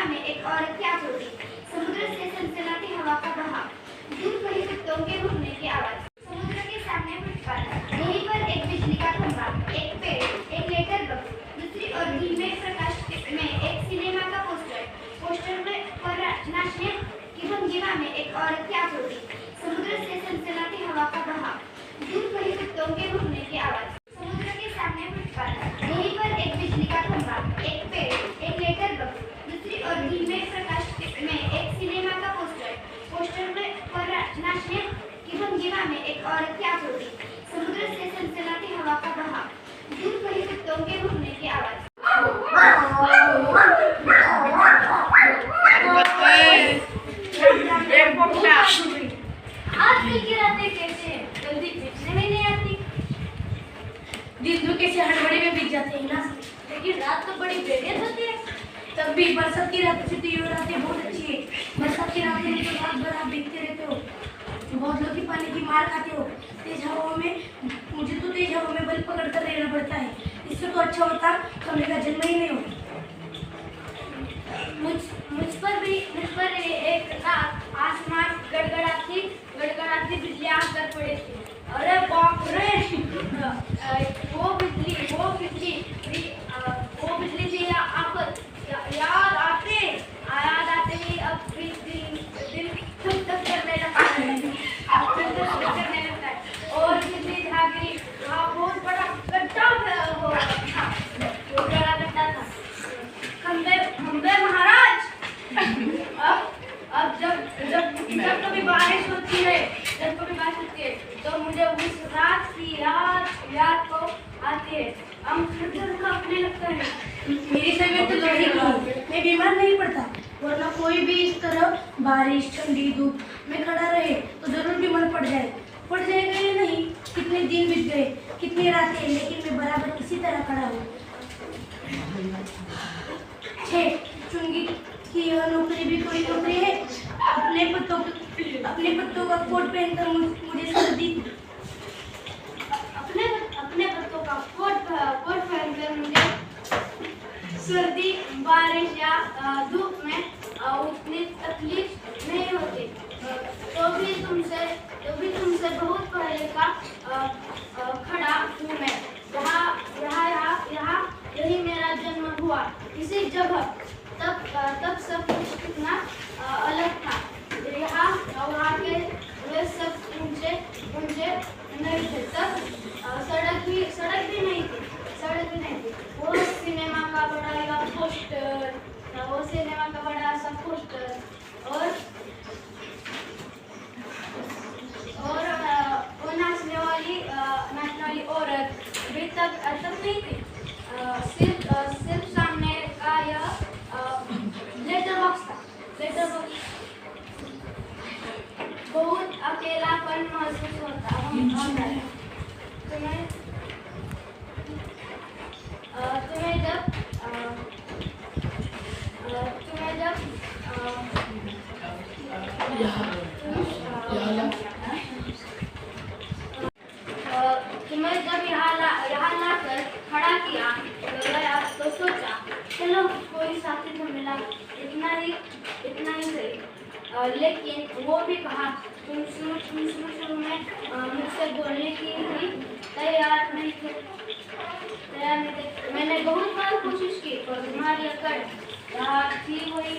में एक औरत क्या छोड़ी, समुद्र से सनसनाती हवा का बहाव, दूर कहीं कुत्तों के भौंकने की आवाज, समुद्र के सामने फुटपाथ, यहीं पर एक बिजली का खंभा, एक पेड़, एक लेटर बॉक्स, दूसरी ओर धीमे प्रकाश में एक सिनेमा का पोस्टर में पर नाचने की भंगिमा में एक औरत क्या छोड़ी, समुद्र से सनसनाती हवा का बहाव, दूर कहीं कुत्तों के भौंकने की आवाज, समुद्र के सामने फुटपाथ, यहीं पर एक बिजली का खंभा, एक पेड़, एक लेटर बॉक्स, दूसरी ओर धीमे प्रकाश में एक सिनेमा का पोस्टर में पर नाचने की भंगिमा में एक औरत क्या छोड़ी, समुद्र से सनसनाती हवा का बहाव, दूर कहीं कुत्तों के भौंकने की आवाज। आजकल की रातें कैसे हैं? जल्दी बीतने में नहीं आती। दिन तो कैसे हड़बड़ी में बीत जाते हैं ना, लेकिन रात तो बड़ी बेरियत होती है। तब भी बरसात की रात से तो ये रातें बहुत अच्छी है। बरसात की रातें में तो रात भर आप भीगते रहते हो, बहुत लोग की पानी की मार खाते हो। तेज हवाओं में मुझे तो तेज हवा में बल पकड़ कर रहना पड़ता है। इससे तो अच्छा होता कमरे का जन्म ही नहीं होता। मुझ पर एक रात आसमान गड़गड़ाती बिजली आकर पड़े थी। अरे बाप रे, वो बिजली थी याद आते ही अब भी दिल खुद तक करने लगता है। और बिजली झागिरी, वहाँ बहुत बड़ा गड्ढा था। खंबे महाराज, अब जब कभी बारिश होती है तो मुझे उस रात की याद को आती है। हम अपने लगता है। मेरी तबीयत तो लोही की, मैं बीमार नहीं पड़ता, वरना कोई भी इस तरह बारिश ठंडी धूप में खड़ा रहे तो जरूर बीमार पड़ जाएगा या नहीं। कितने दिन बीत गए, कितनी रातें, लेकिन मैं बराबर इसी तरह खड़ा हूँ। चुंगी की यह नौकरी भी कोई नौकरी है। अपने पत्तों का कोट पहनकर मुझे सर्दी, अपने पत्तों का कोट पहनकर मुझे सर्दी, बारिश या धूप में उतनी तकलीफ नहीं होती। तो भी तुमसे बहुत पहले का खड़ा हूँ मैं। यही मेरा जन्म हुआ, इसी जगह। तब सब कुछ कितना अलग था। वहाँ के वे सब ऊंचे नहीं थे। तब सड़क भी नहीं थी। वो सिनेमा का बड़ा सा पोस्टर और वो नाचने वाली औरत भी तब नहीं थी। सिर्फ सामने का यह लेटर बॉक्स था। बहुत अकेलापन महसूस होता है। तुम्हें जब यहाँ लाकर खड़ा किया तो सोचा चलो कोई साथी तो मिला, इतना ही सही। लेकिन वो भी कहा तुम शुरू में मुझसे बोलने की ही तैयार नहीं थे। मैंने बहुत बार कोशिश की पर तुम्हारी अकड़ थी वही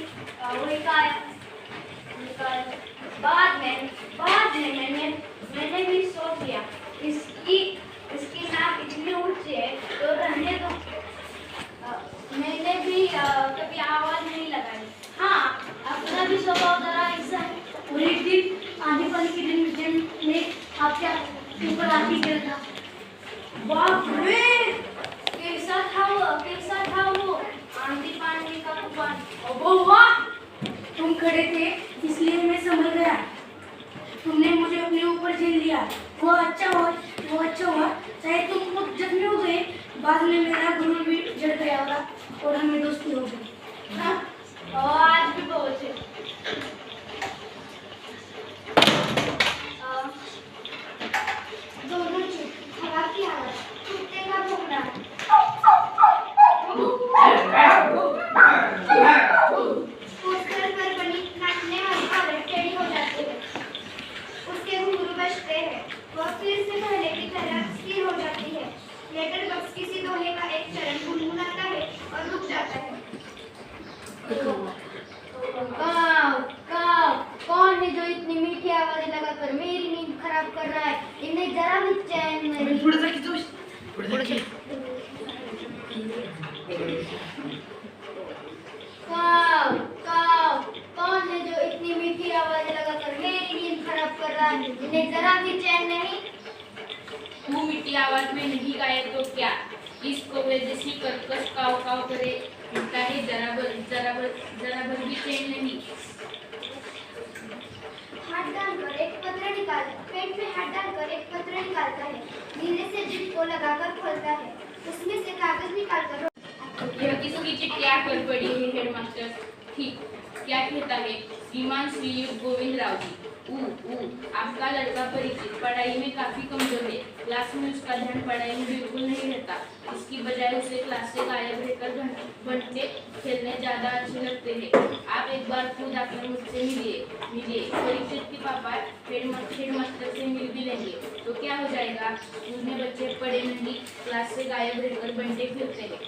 काया। बाद में मैंने भी सोच लिया इसकी नाक इतनी ऊंची है तो रहने दो। मैंने भी कभी आवाज नहीं लगाई। हाँ, अपना भी स्वभाव जरा ऐसा है। और एक दिन आने वाले के दिन में आपके ऊपर आके गिरा था। बाप रे, कैसा था वो आंधी पानी का तूफान। ओ वाह, तुम खड़े थे इसलिए मैं समझ गया। तुमने मुझे अपने ऊपर झेल लिया। वो अच्छा हुआ चाहे तुम खुद जख्मी हो गए। बाद में मेरा गुरु भी जड़ गया होगा और हमें दोस्ती हो गई। हाँ, और आज भी बहुत है। दोनों चुप, हवा की आवाज, कुत्ते का इन्हें जरा भी चैन नहीं। तू मीठी आवाज में नहीं गाए तो क्या? इस कौवे जैसी कर्कश काव काव करे उनका है जरा भर भी चैन नहीं। हाथ डालकर एक पत्र निकाल, पेट में हाथ डालकर एक पत्र निकालता है, धीरे से जिप को लगाकर खोलता है, उसमें से कागज निकालकर। यह किसकी चिट्ठी आकर पड़ी है हेडमास्टर? ठीक, क्या कहता है? श्रीमान श्रीयुक्त गोविंद राव जी। आपका लड़का परिचित पढ़ाई में काफी कमजोर है। क्लास में उसका ध्यान पढ़ाई में बिल्कुल नहीं रहता। इसकी बजाय उसे क्लास से गायब रहकर घंटे खेलने ज्यादा अच्छे लगते हैं। आप एक बार खुद आकर मुझसे मिलिए। परिचित के पापा हेडमास्टर से मिल भी लेंगे तो क्या हो जाएगा? स्कूल में बच्चे पढ़े नहीं, क्लास से गायब रहकर घंटे खेलते हैं।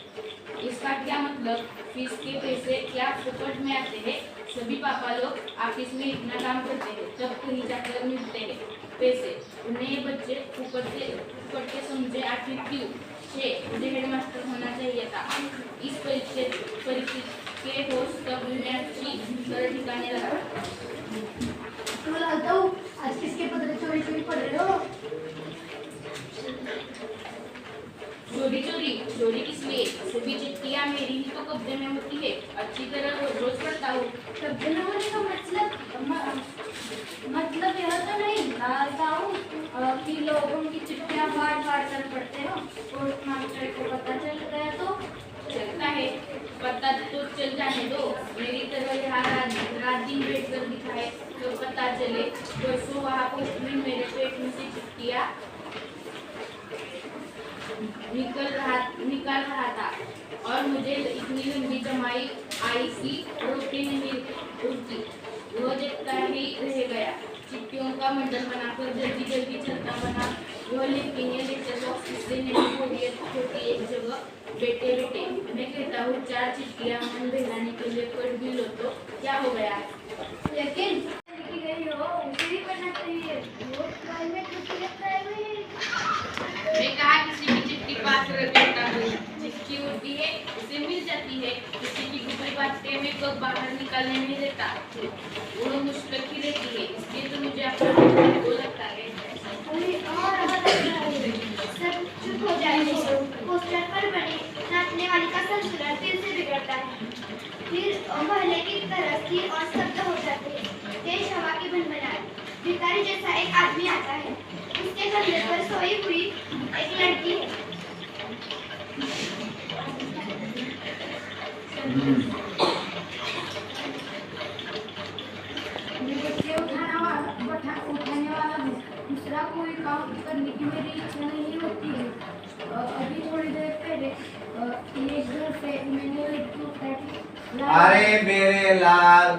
इसका क्या मतलब? फीस के पैसे क्या फुकट में आते हैं? सभी पापा लोग ऑफिस में इतना काम करते हैं, तब कहीं जाकर मिलते हैं पैसे। उन्हें ये बच्चे फुकट के समझे आखिर क्यों? मुझे हेडमास्टर होना चाहिए था। इस परीक्षित के होश तब मैं अच्छी तरह ठिकाने लगा। आज किसके पत्र चोरी पढ़ रहे हो? चोरी किस लिए? सभी चिट्ठियाँ मेरी ही तो कब्जे में होती है। अच्छी तरह रोज पढ़ता हूँ। कब्जे में होने का मतलब यह तो नहीं कि लोगों की चिट्ठियाँ बार कर पढ़ते हो। पोस्ट मास्टर को पता चल गया तो चलता है, पता तो चल जाने दो। मेरी तरह यहाँ रात दिन बैठ कर दिखाए तो पता चले। परसों वहाँ पोस्टमैन मेरे पेट में से चिट्ठियाँ निकाल रहा था और मुझे इतनी लंबी जमाई आई कि रोटी नहीं उठती। वो देखता ही रह गया। चिट्ठियों का मंडल बनाकर जल्दी चलता बना। वह लिखेंगे लेटर बॉक्स से नहीं छोटी एक जगह बेटे मैं कहता हूँ 4 चिट्ठियाँ मन बहलाने के लिए पढ़ भी लो तो क्या हो गया? लेकिन लिखी गई हो उसे भी पढ़ना चाहिए। वो प्राइवेट मैं कहा किसी की चिट्ठी पास रख देता हूँ। चिट्ठी होती है उसे मिल जाती है। किसी की गुप्त बातें में कब बाहर निकालने नहीं देता। वो मुश्किल ही रहती है। इसलिए तो मुझे अपना वो लगता है। सब चुप हो जाएंगे। पोस्टर पर बनी नाचने वाली का संतुलन फिर से बिगड़ता है। फिर पहले की तरह की और शब्द हो जाते हैं। तेज हवा की भनभनाहट। भिखारी जैसा एक आदमी आता है। उसके कंधे पर सोई हुई एक लड़की है। उठाने वाला दूसरा कोई काम करने की मेरी इच्छा नहीं होती है। अभी थोड़ी देर पहले एक घर से मैंने लड़की उठाई। अरे मेरे लाल,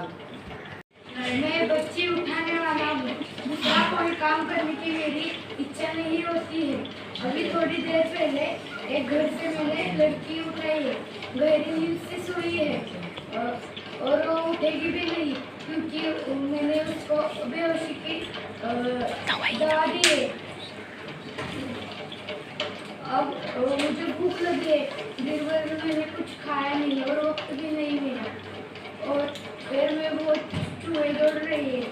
मैं बच्ची उठाने वाला हूँ। दूसरा कोई काम करने की मेरी इच्छा नहीं होती है। अभी थोड़ी देर पहले एक घर से मैंने लड़की उठाई है। गहरी नींद से सोई है और वो उठेगी भी नहीं क्योंकि मैंने उसको बेहोशी की दवा दी है। अब मुझे भूख लगी है। दिन भर में मैंने कुछ खाया नहीं और वक्त भी नहीं मिला और फिर मैं बहुत चूहे दौड़ रही है।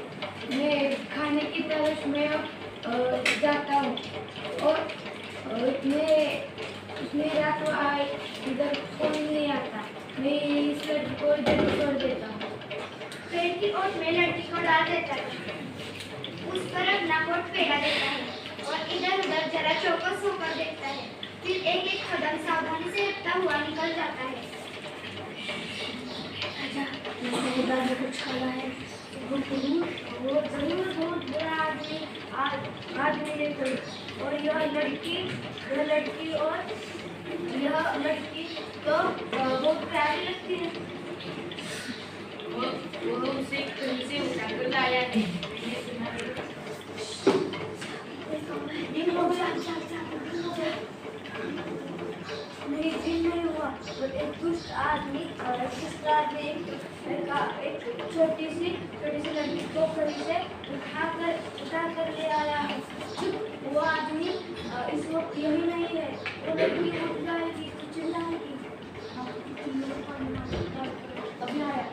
मैं खाने की तलाश में जाता हूँ और इतनी रात को आए इधर कोई नहीं आता। मैं इस लड़की को इधर छोड़ देता हूँ। पेड़ की ओट में लड़की को डाल देता है। उस पर अपना कोट फैला देता है और इधर उधर जरा चौकस होकर देखता है। फिर एक कदम सावधानी से रखता हुआ निकल जाता है। कुछ खाना है। वो जरूर बहुत बुरा आदमी है कोई। और यह लड़की तो बहुत प्यारी लगती है। वो उसे कहीं से उठाकर लाया है। मैंने सुना है। दिन हो गया। नहीं दिन नहीं हुआ। एक दुष्ट आदमी एक छोटी सी लड़की को कहीं से उठा कर ले आया है। वो आदमी इस वक्त यही नहीं है। वो लड़की उठ जाएगी तो चिल्लाएगी। अभी आया।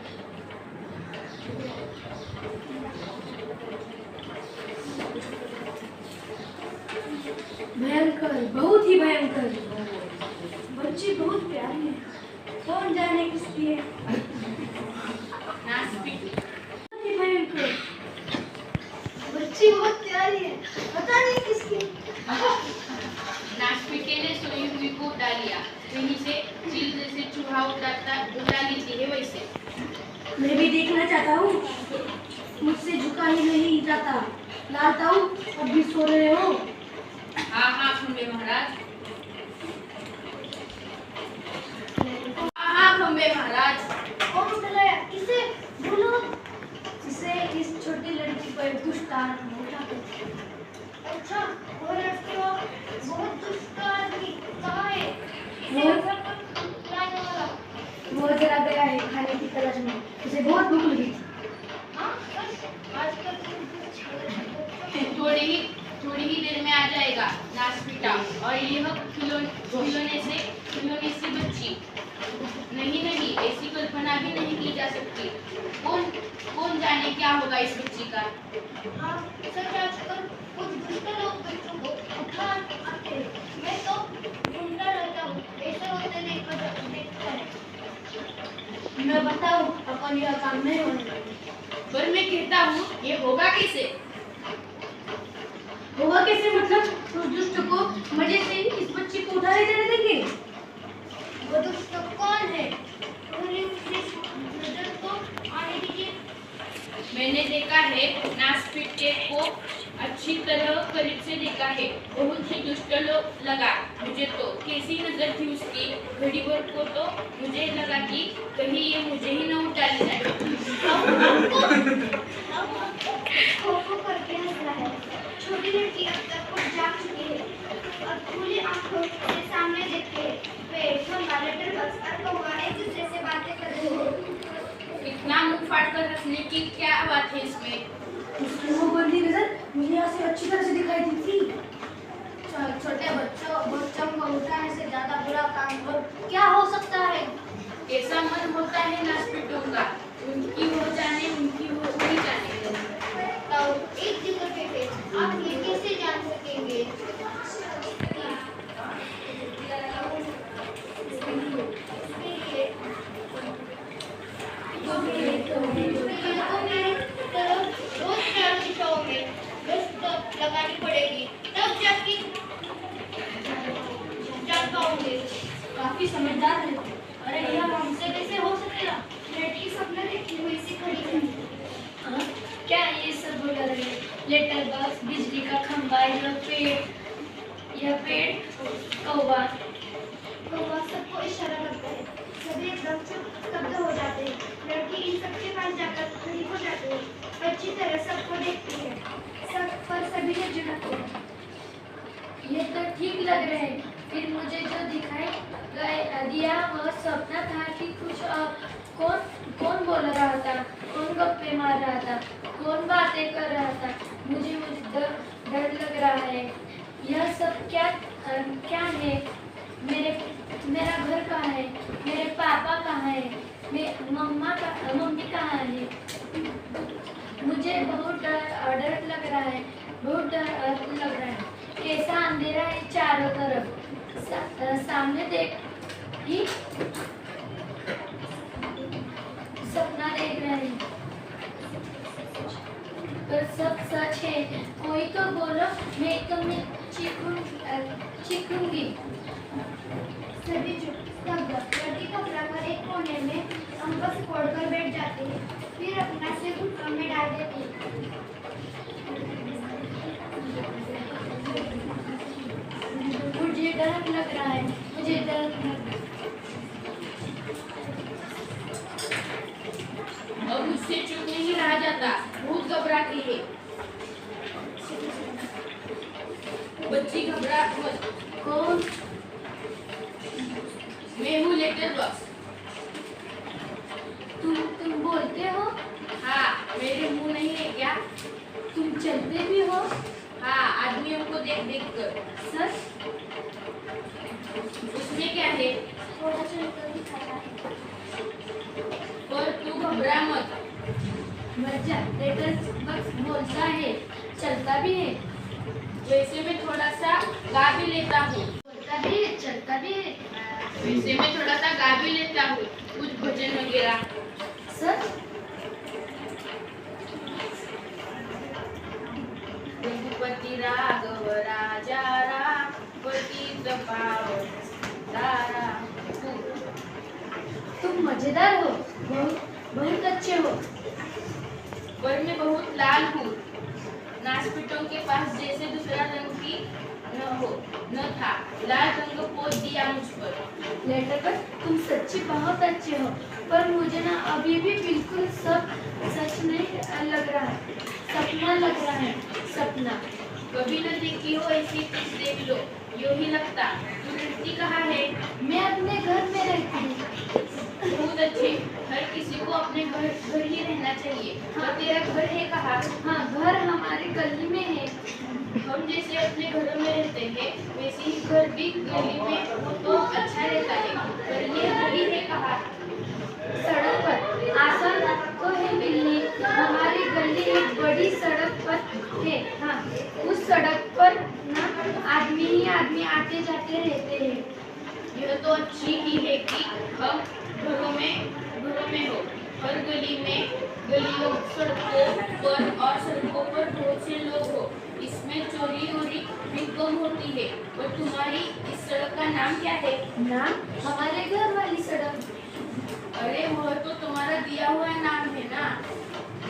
भयंकर, बहुत ही भयंकर। बच्ची बहुत प्यारी है, कौन जाने किसकी है। नास्पिट बहुत ही भयंकर, बच्ची बहुत प्यारी है, पता नहीं किसकी। नास्पिटे ने सोई हुई को उठा लिया, कहीं से चील जैसे चूहा उड़ा लेती है वैसे। मैं भी देखना चाहता हूँ, मुझसे झुका ही नहीं जाता। लाल ताऊ, अब भी सो रहे हो? हाँ हाँ खंबे महाराज, हाँ हाँ खंबे महाराज। कौन उठलाया? किसे? बोलो। जिसे इस छोटी लड़की पर दुष्ट आत्मा उठाते थे। अच्छा, वो लड़की वो बहुत दुष्ट आदमी कहाँ है? वो- इसे घर पर लाने वाला। वो जरा गया है खाने की तलाश में, उसे बहुत भूख लगी थी। हाँ, बस आजकल तो थोड़ी ही देर में आ जाएगा नास्पिटा और यह खिलौने से बच्ची। नहीं नहीं, ऐसी कल्पना भी नहीं की जा सकती। कौन जाने क्या होगा इस बच्ची का। हाँ, सच आजकल कुछ दुष्ट लोग बच्चों को उठा आते हैं। मैं तो ढूंढता रहता हूँ, ऐसा होते देखता है। मैं बताऊं, अपन यह काम नहीं होने देंगे। पर मैं कहता हूँ ये होगा कैसे। होगा कैसे मतलब उस दुष्ट को मजे से इस बच्ची को उठा ले जाने देंगे? वो दुष्ट कौन है? उन्हें उसे नजर तो आने दीजिए। मैंने देखा है, नास्पिटे को अच्छी तरह करीब से देखा है। बहुत ही दुष्ट लगा मुझे तो। कैसी नजर थी उसकी, घड़ी भर को तो मुझे लगा कि कहीं ये मुझे ही न उठा ले जाए। खो करके हंस रहा है। छोटी लड़की अब तक कुछ जाग चुकी है और खुली आंखों से सामने देखते हैं। पेड़, खंभा, लेटर बॉक्स और कौवा एक दूसरे से बातें कर रहे हैं। इतना मुंह फाड़ कर हंसने की क्या बात है इसमें। उसकी वो बंदी नजर मुझे यहाँ से अच्छी तरह से दिखाई दी थी। छोटे बच्चों को उठाने से ज्यादा बुरा काम और क्या हो सकता है? कैसा मन होता है नास्पिटों का, उनकी हो जाने, उनकी हो नहीं जाने। तो एक जगह पे थे, आप ये कैसे जान सकेंगे? लगानी पड़ेगी, तब जाके जान पाओगे। काफी समझदार है। अरे यह हमसे कैसे हो सकेगा? लड़की सपना देखी हुई सी खड़ी है। हाँ? क्या ये सब बोल रहे हैं? लेटर बॉक्स, बिजली का खंभा, यह पेड़, कौवा। कौवा सबको इशारा करता है। सभी एकदम स्तब्ध हो जाते हैं। लड़की इन सबके पास जाकर खड़ी हो जाती है। अच्छी तरह सबको देखती है, सब पर सभी ने झुकते हैं। ये तो ठीक लग रहे हैं। फिर मुझे जो दिखाई दिया वह सपना था कि कुछ कौन बोल रहा था, कौन गप्पे मार रहा था, कौन बातें कर रहा था। मुझे डर लग रहा है। यह सब क्या है? मेरा घर कहाँ है? मेरे पापा कहाँ है? मम्मी कहाँ है? मुझे बहुत डर लग रहा है, बहुत डर लग रहा है। कैसा अंधेरा है चारों तरफ। सामने देख ही सपना देख रहे हैं, पर सब सच है। कोई तो बोलो, मैं तुम्हें चीखूंगी। सभी चुप स्तब्ध। लड़की घबराकर एक कोने में अंगस फोड़कर बैठ जाती है, फिर अपना सिर घुटनों में डाल देती है। मुझे डर लग रहा है, मुझे डर लग रहा है। अब मुझसे चुप नहीं रहा जाता, बहुत घबराती है। बच्ची घबरा मत। कौन? मैं हूँ लेटर बॉक्स। तुम बोलते हो? हाँ, मेरे मुंह नहीं है क्या? तुम चलते भी हो? हाँ, आदमियों को देख कर। सच? उसमें क्या है? थोड़ा चलकर दिखाता है। पर तू घबरा मत। मत जा, लेटर बॉक्स बोलता है, चलता भी है। वैसे मैं थोड़ा सा गा भी लेता हूँ। बोलता भी है, चलता भी है। वैसे मैं थोड़ा सा गा भी लेता हूँ, कुछ भजन वगैरह। सच? रघुपति राघव राजा राम, पतित पावन तारा। तुम मजेदार हो, बहुत बहुत अच्छे हो। पर मैं बहुत लाल हूँ, नासपीटों के पास जैसे दूसरा रंग की न था। लाल रंग पोत दिया मुझ पर। लेटर पर तुम सच्ची बहुत अच्छे हो, पर मुझे ना अभी भी बिल्कुल सब सच नहीं लग रहा है। सपना लग रहा है, सपना। कभी न देखी हो ऐसी चीज, देख लो यूं ही लगता। तू रहती कहाँ है? मैं अपने घर में रहती हूँ। बहुत अच्छे, हर किसी को अपने घर ही रहना चाहिए। और तेरा घर है कहाँ? हाँ, घर हमारे गली में है। हम जैसे अपने घरों में रहते हैं, वैसे ही घर भी गली में हो तो अच्छा रहता है। पर ये गली है कहाँ? सड़क पर। आसान तो है मिलने। हमारी गली एक बड़ी सड़क पर है। हाँ, उस सड़क पर ना आदमी ही आदमी आते जाते रहते हैं। यह तो अच्छी ही है कि हम घरों में हो। हर गली में, गलियों, सड़कों पर और सड़कों पर बहुत से लोग हो। इसमें चोरी वोरी भी कम होती है। और तुम्हारी इस सड़क का नाम क्या है? नाम? हमारे घर वाली सड़क। अरे वह तो तुम्हारा दिया हुआ नाम है ना।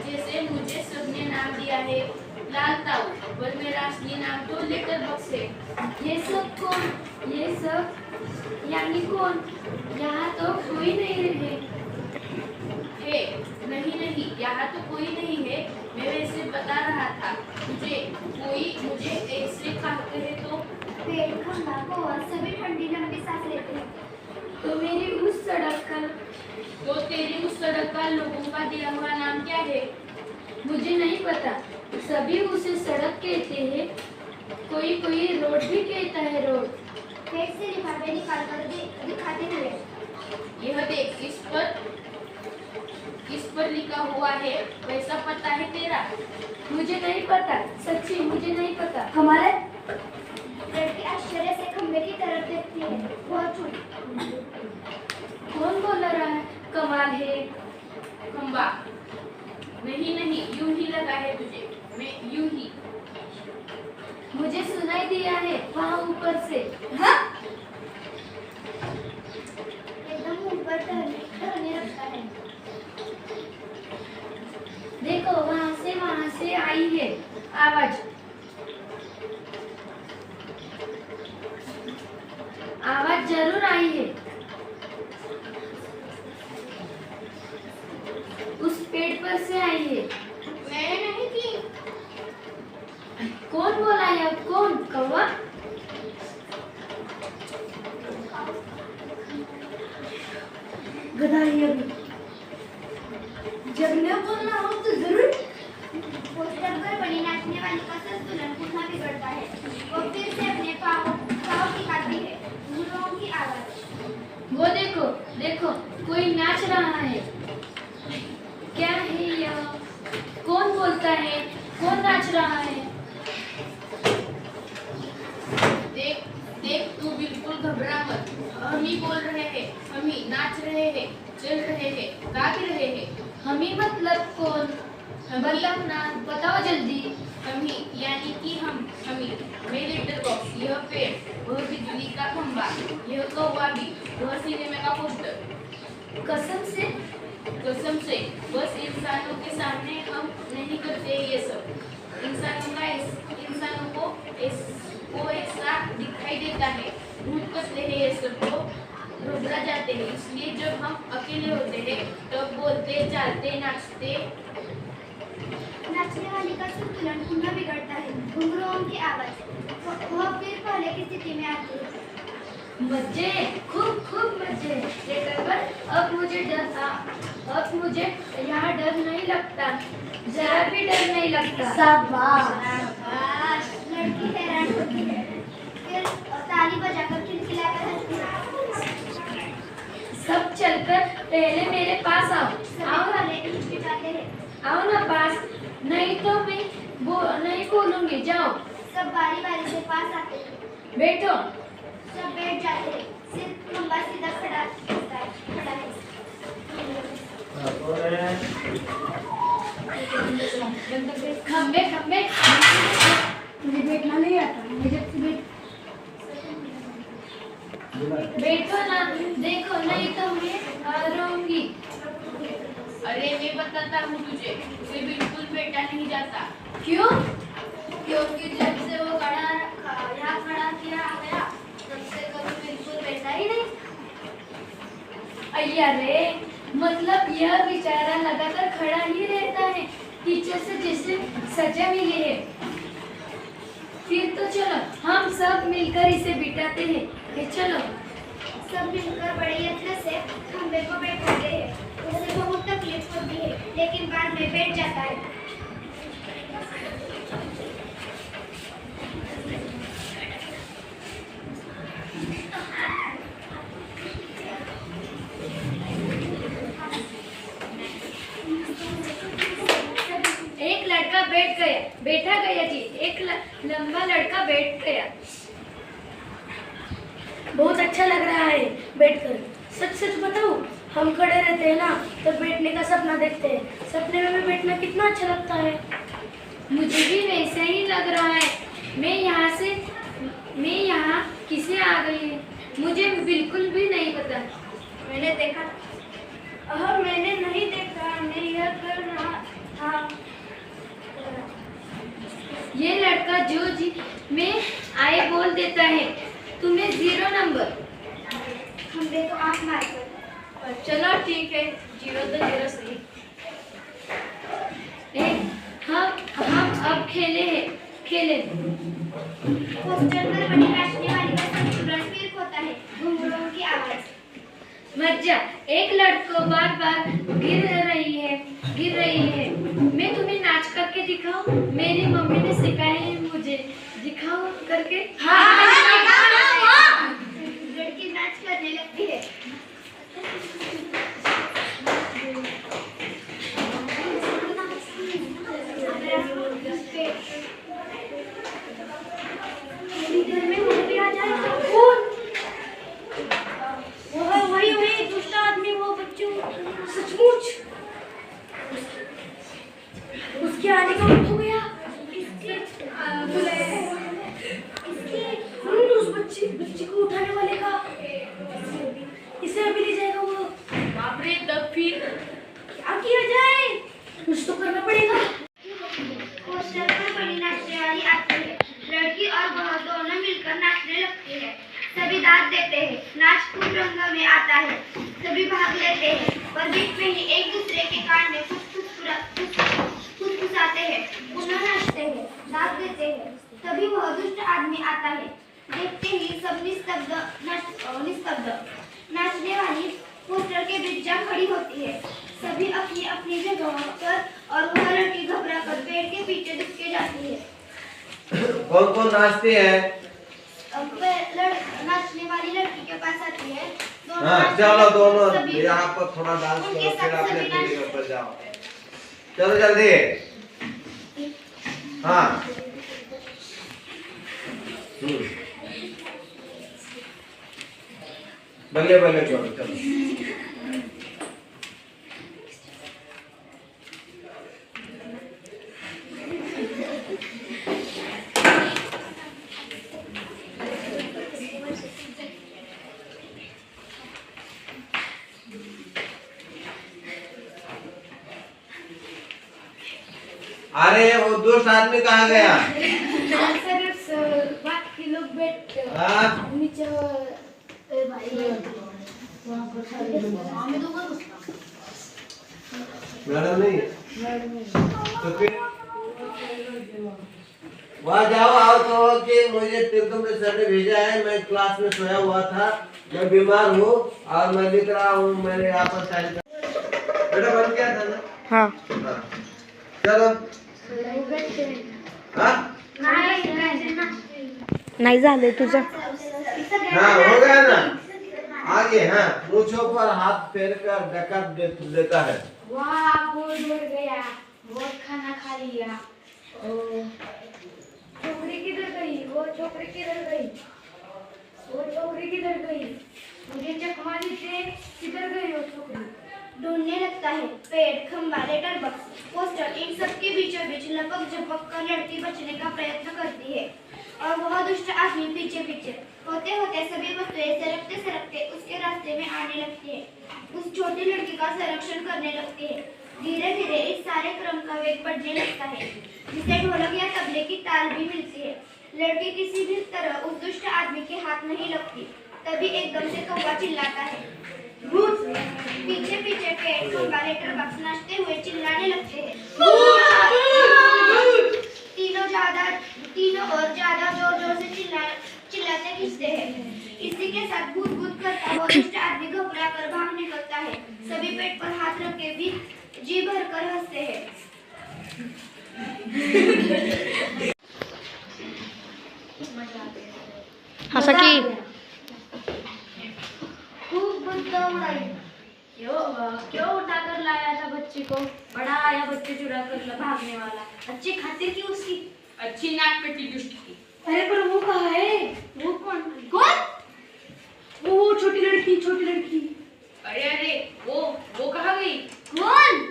जैसे मुझे सबने नाम दिया है लाल ताऊ, पर मेरा असली नाम तो लेटर बॉक्स है। ये सब कौन? ये सब यानी कौन? यहाँ तो कोई नहीं रहे। है नहीं, यहाँ तो कोई नहीं है। मैं वैसे बता रहा था मुझे ऐसे कहे तो। पेड़, खंभा, कौवा सभी ठंडी लंबी सांस लेते हैं। तो मेरी उस सड़क का, तो तेरी उस सड़क का लोगों का दिया हुआ नाम क्या है? मुझे नहीं पता। सभी उसे सड़क कहते हैं, कोई कोई रोड भी कहता है रोड। पेड़ से लिफाफे निकाल कर दिखाते हुए। यह देख, इस पर लिखा हुआ है। वैसा पता है तेरा? मुझे नहीं पता, सच्ची मुझे नहीं पता। हमारे लड़की आश्चर्य से खंबे की तरफ देखती है। बहुत छोटी। कौन बोल रहा है? कमाल है। खंबा नहीं, यूं ही लगा है तुझे। मैं यूं ही। मुझे सुनाई दिया है वहाँ ऊपर से। हाँ? एकदम ऊपर टहलने लगता है। देखो वहाँ से आई है आवाज। आवाज जरूर आई है। उस पेड़ पर से आई है। मैंने नहीं की। कौन बोला यह? कौन? कौवा? गधा ही अभी। जब मैं बोलना हो तो जरूर। पोस्टर पर बनी नाचने वाली का संतुलन पुनः बिगड़ता है। वो फिर से अपने पाँव दिखाती है। गुरुओं की आवाज। वो देखो देखो, कोई नाच रहा है। क्या है यह? कौन बोलता है? कौन नाच रहा है? देख तू बिल्कुल घबरा मत। हम ही बोल रहे हैं, हम ही नाच रहे हैं, चल रहे हैं, गा भी रहे हैं। हम ही मतलब कौन? बताओ ना, बताओ जल्दी। हम ही यानी कि हम ही। मैं लेटर बॉक्स, यह पेड़, वह बिजली का खंभा, यह कौवा भी, वह सिनेमा का पोस्टर। कसम से? कसम से। बस इंसानों के सामने हम नहीं करते ये सब। इंसानों को ऐसा दिखाई देता है। भूल करते हैं ये सब, तो घबरा जाते हैं। इसलिए जब हम अकेले होते हैं तब बोलते, चालते, नाचते। नाचने वाली का संतुलन पुनः बिगड़ता है। घुंघरुओं की आवाज। वह फिर पहले की स्थिति में आती है। मजे, खूब खूब मजे। लेटर पर अब मुझे यहाँ डर नहीं लगता, जरा भी डर नहीं लगता। शाबाश। लड़की हैरान होती है, फिर ताली बजाकर खिलखिलाकर हंसती है। सब चलकर पहले मेरे पास आओ। सभी वाले हिचकिचाते हैं। आओ ना पास, नहीं तो मैं नहीं बोलूंगी। जाओ। सब बारी बारी से पास आते हैं। बैठो। सब बैठ जाते हैं। सिर्फ खंबा सीधा खड़ा है। खंबे खंबे मुझे बैठना नहीं आता, मुझे बैठो ना, देखो नहीं तो मैं हारूंगी। अरे मैं बताता हूँ तुझे, तुझे बिल्कुल बैठा नहीं जाता। क्यों? क्योंकि जब से वो यहाँ खड़ा किया गया तब से कभी बिल्कुल बैठा ही नहीं। अय्या रे, मतलब यह बेचारा लगातार खड़ा ही रहता है, टीचर से जैसे सजा मिली है। फिर तो चलो हम सब मिलकर इसे बिठाते हैं। ये चलो। सब मिलकर बड़े यत्न से खंबे को बैठाते हैं। उसे बहुत तकलीफ होती है लेकिन बाद में बैठ जाता है। एक लड़का बैठा गया जी। एक लंबा लड़का बैठ गया। बहुत अच्छा लग रहा है बैठकर। सच सच बताओ, हम खड़े रहते हैं ना तो बैठने का सपना देखते हैं। सपने में बैठना कितना अच्छा लगता है। मुझे भी वैसा ही लग रहा है। मैं यहाँ किसे आ गई है, मुझे बिल्कुल भी नहीं पता। मैंने देखा, मैंने नहीं देखा, मैं यह कर रहा था। ये लड़का जो जी में आए बोल देता है, तुम्हें 0 नंबर। खंबे को आंख मारकर। चलो ठीक है, 0 तो 0 सही। हम अब खेले। पोस्टर पर बनी नाचने वाली का संतुलन फिर होता है। घुंघरूओं की आवाज। मज्जा। एक लड़को बार गिर रही है। मैं तुम्हें नाच करके दिखाऊं? मेरी मम्मी ने सिखाया है मुझे। दिखाओ करके। लड़की नाच करने लगती है। घर में वो भी आ जाएगा। वही दुष्ट आदमी, वो बच्चों सचमुच उसके आने का वक्त हो गया। उस बच्चे को उठाने वाले का, इसे अभी ले जाएगा वो। बाप रे, तब फिर क्या किया जाए? कुछ तो करना पड़ेगा। पोस्टर पर बनी नाचने वाली आती है। लड़की और वह दोनों मिलकर नाचने लगते हैं। सभी दाद देते हैं। नाच खूब रंग में आता है। सभी भाग लेते हैं और बीच में ही एक दूसरे के कान में फुसफुसाते हैं। पुनः नाचते हैं, दाद देते हैं। तभी वह दुष्ट आदमी आता है। देखते ही सब निस्तब्ध। नाचने वाली पोस्टर के बीच जा खड़ी होती है। सभी अपनी अपनी जगह पर और वह लड़की घबरा कर पेड़ के पीछे दुबके जाती है। कौन कौन नाचते हैं? नाचने वाली लड़की के पास आती है। हाँ चलो दोनों सभी यहाँ पर थोड़ा डांस उनके करो, फिर साथ अपने सभी अपनी जगह पर जाओ। चलो जल्दी। हाँ बल्ले बल्ले करो, चलो। अरे वो दोस्त आदमी कहाँ गया? बाकी लोग बैठ हाँ? नीचे मैडम नहीं तो फिर वहाँ जाओ, आओ तो कि मुझे ट्यूशन में सर ने भेजा है, मैं क्लास में सोया हुआ था, मैं बीमार हूँ और मैं लिख रहा हूँ, मेरे यहाँ पर साइन बेटा बन गया था ना? हाँ चलो। हाँ नाही झाले तुझं। हाँ हो गया ना? आगे हाँ, मूंछों पर हाथ फेर कर डकैत देता है। वाह, बहुत बढ़ गया, बहुत खाना खा लिया। छोकरी किधर गई? वो छोकरी किधर गई? वो छोकरी किधर गई? मुझे चकमा दीजिए, किधर गई वो छोकरी? ढूंढने लगता है पेड़, खंबा, लेटर बॉक्स, पोस्टर, इन सब के बीचों बीच लपक झपक कर लड़की बचने का प्रयत्न करती है और वह दुष्ट आदमी पीछे पीछे। होते होते सभी वस्तुएं सरकते सरकते उसके रास्ते में आने लगती है, उस छोटी लड़की का संरक्षण करने लगती है। धीरे धीरे इस सारे क्रम का वेग बढ़ने लगता है, जिसे ढोलक या तबले की ताल भी मिलती है। लड़की किसी भी तरह उस दुष्ट आदमी के हाथ नहीं लगती। तभी एकदम से कौवा चिल्लाता है, भूत! पीछे पीछे पेड़, खंबा, लेटर बॉक्स नाचते हुए चिल्लाने लगते हैं। तीनों और ज्यादा जोर जोर से चिल्लाते खींचते हैं। इसी के साथ भूत भूत करता वो दुष्ट आदमी घबरा कर भाग निकलता है। सभी पेट पर हाथ रख के भी जी भर कर हंसते हैं। हंसा की खूब गुस्सा उड़ाई। क्यों उठा कर लाया था बच्ची को? बड़ा आया बच्चे चुरा कर भागने वाला। अच्छी खातिर की उसकी? अच्छी नाक कटी दुष्ट की। अरे पर वो कहाँ है? वो कौन? वो छोटी लड़की। अरे अरे वो कहाँ गई? कौन?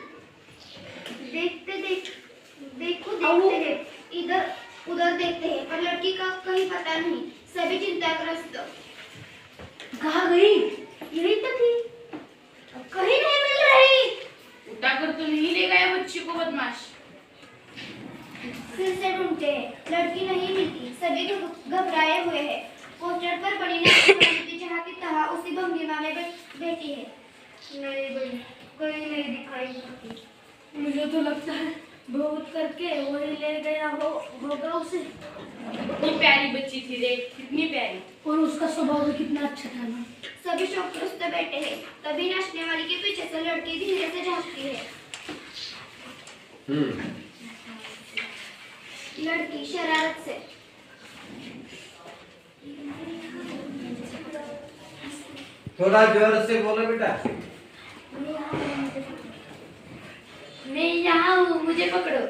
देखते हैं, इधर उधर देखते हैं, पर लड़की का कहीं पता नहीं। सभी चिंताग्रस्त। कहाँ गई? यही तो थी, कहीं नहीं मिल रही। उठा कर तो नहीं ले गया बच्ची को बदमाश? फिर से ढूंढते हैं, लड़की नहीं मिलती। सभी घबराए हुए हैं। पोस्टर पर बड़ी लड़की जहाँ की तहाँ उसी भंगिमा में बैठी है। नहीं बड़ी, कहीं नहीं दिखाई देती। मुझे तो लगता है बहुत करके वही ले गया होगा उसे। कितनी प्यारी बच्ची थी रे, कितनी प्यारी। और उसका स्वभाव भी कितना अच्छा था ना। सभी शौकग्रस्त बैठे हैं। तभी नाचने वाली के पीछे से लड़की धीरे से झांकती है। लड़की शरारत से, थोड़ा जोर से बोलो बेटा। मैं यहाँ हूँ, मुझे पकड़ो।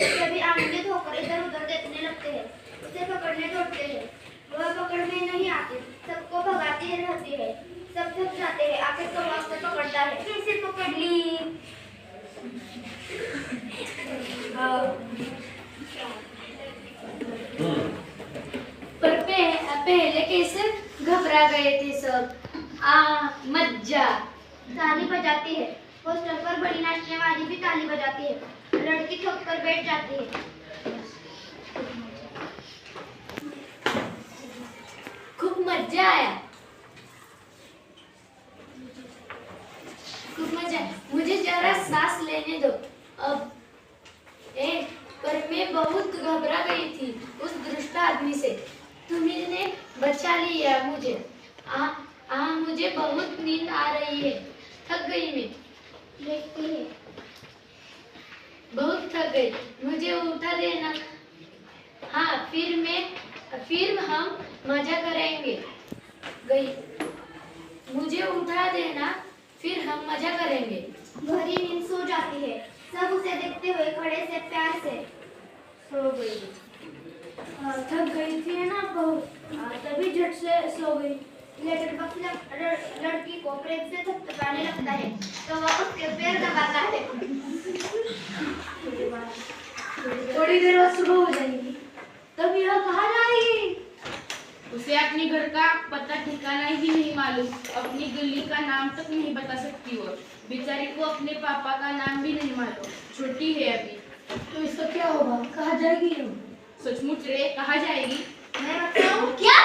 सभी आनंदित होकर इधर उधर देखने लगते हैं, उसे पकड़ने दौड़ते हैं। वह पकड़ में नहीं आती, सबको भगाती रहती है। सब थक जाते हैं, आखिर कौवा उसे पकड़ता है। कैसे पकड़ ली? पर पहले कैसे घबरा गए थे सब। मज्जा। ताली बजाती है। पोस्टर पर बड़ी नाचने वाली भी ताली बजाती है। लड़की थक कर बैठ जाती है। खूब मजा आया। खूब मजा। मुझे जरा सांस लेने दो अब। पर मैं बहुत घबरा गई थी उस दुष्ट आदमी से। तुमने बचा लिया मुझे। मुझे बहुत नींद आ रही है, थक गई मैं। देखती है, बहुत थक गई, मुझे उठा देना। हाँ, फिर हम मजा करेंगे। गई, मुझे उठा देना, फिर हम मजा करेंगे। गहरी नींद सो जाती है। सब उसे देखते हुए खड़े से प्यार से सो गई। थक गई थी ना बहुत, तभी झट से सो गई। लेटर बॉक्स लड़की को प्रेम से थपथपाने लगता है तो वह उसके पैर दबाता है। थोड़ी देर बाद सुबह हो जाएगी, तब यह कहाँ जाएगी? उसे अपने घर का पता ठिकाना ही नहीं मालूम, अपनी गली का नाम तक नहीं बता सकती। और बेचारी को अपने पापा का नाम भी नहीं मालूम, छोटी है अभी। तो इसका क्या होगा? कहाँ जाएगी ये? सचमुच रे, कहाँ जाएगी? मैं बताऊं क्या?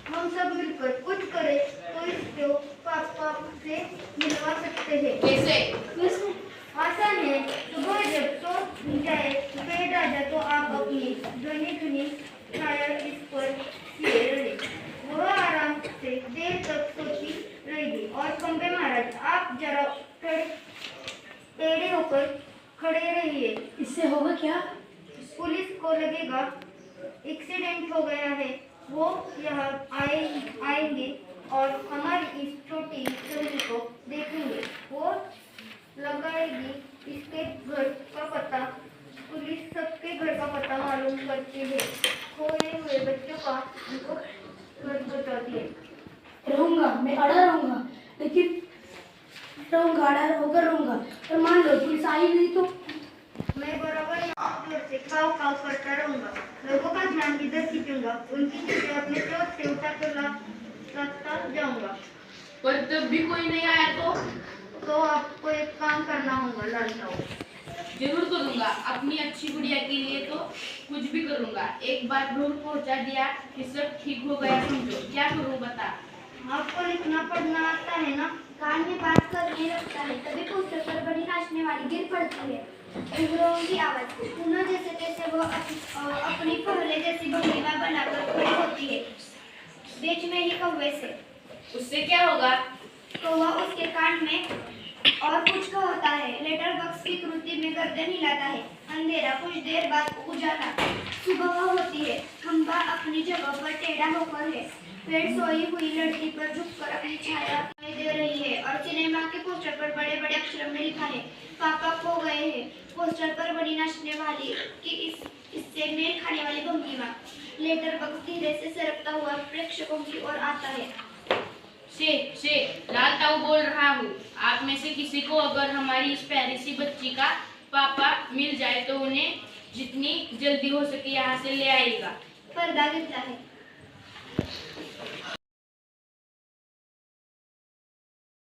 हम सब मिलकर कुछ करें तो इसको पापा से मिलवा सकते हैं। कैसे? आसान है। सुबह जब तो जाए पेड़ आ जाए तो आप अपनी ध्वनि छाया इस पर किए रहे। वह आराम से देर तक सोती रहेगी। और खंबे महाराज, आप जरा टेढ़े होकर खड़े रहिए। इससे होगा क्या? पुलिस को लगेगा एक्सीडेंट हो गया है। वो यहाँ आएंगे और हमारी इस छोटी जमीन को देखेंगे। वो लगाएगी इसके घर का पता। पुलिस सबके वो करूँगा, पर मान लो पुलिस आई हुई तो? मैं बराबर जोर से काव काव करता रहूंगा, लोगों का ध्यान इधर खींचूंगा, उनकी चीजें अपने चोट से उठा कर लाता जाऊंगा। पर तब भी कोई नहीं आया तो आपको एक काम करना होगा लाल साहब। जरूर करूंगा। अपनी अच्छी गुड़िया के लिए तो कुछ भी करूंगा। एक बार ढोल पहुंचा दिया कि सब ठीक हो गया समझो। क्या करूं बता। आपको लिखना पढ़ना आता है ना? कान में बात करने लगता है, तभी पोस्टर पर बड़ी नाचने वाली गिर पड़ती है। घुंघरुओं की आवाज पुनः जैसे तैसे वो अपनी पहले जैसी भंगिमा बनाकर खड़ी होती है, बीच में ही कौवे से। उससे क्या होगा? कौवा उसके कान में और कुछ कहता है। लेटर बॉक्स की कृति में गर्दन हिलाता है। अंधेरा, कुछ देर बाद उजाला, सुबह होती है। खंबा अपनी जगह पर टेढ़ा होकर है। पेड़ सोई हुई लड़की पर झुककर अपनी छाया दिखाई दे रही है और सिनेमा के पोस्टर पर बड़े बड़े अक्षरों में लिखा है, पापा खो गए हैं। पोस्टर पर बड़ी नाचने वाली कि इससे मेल खाने वाली भंगिमा। लेटर बॉक्स धीरे से सरकता हुआ प्रेक्षकों की ओर आता है। से लाल ताऊ बोल रहा हूँ। आप में से किसी को अगर हमारी इस प्यारी सी बच्ची का पापा मिल जाए तो उन्हें जितनी जल्दी हो सके यहाँ से ले आएगा। पर्दा गिरता है।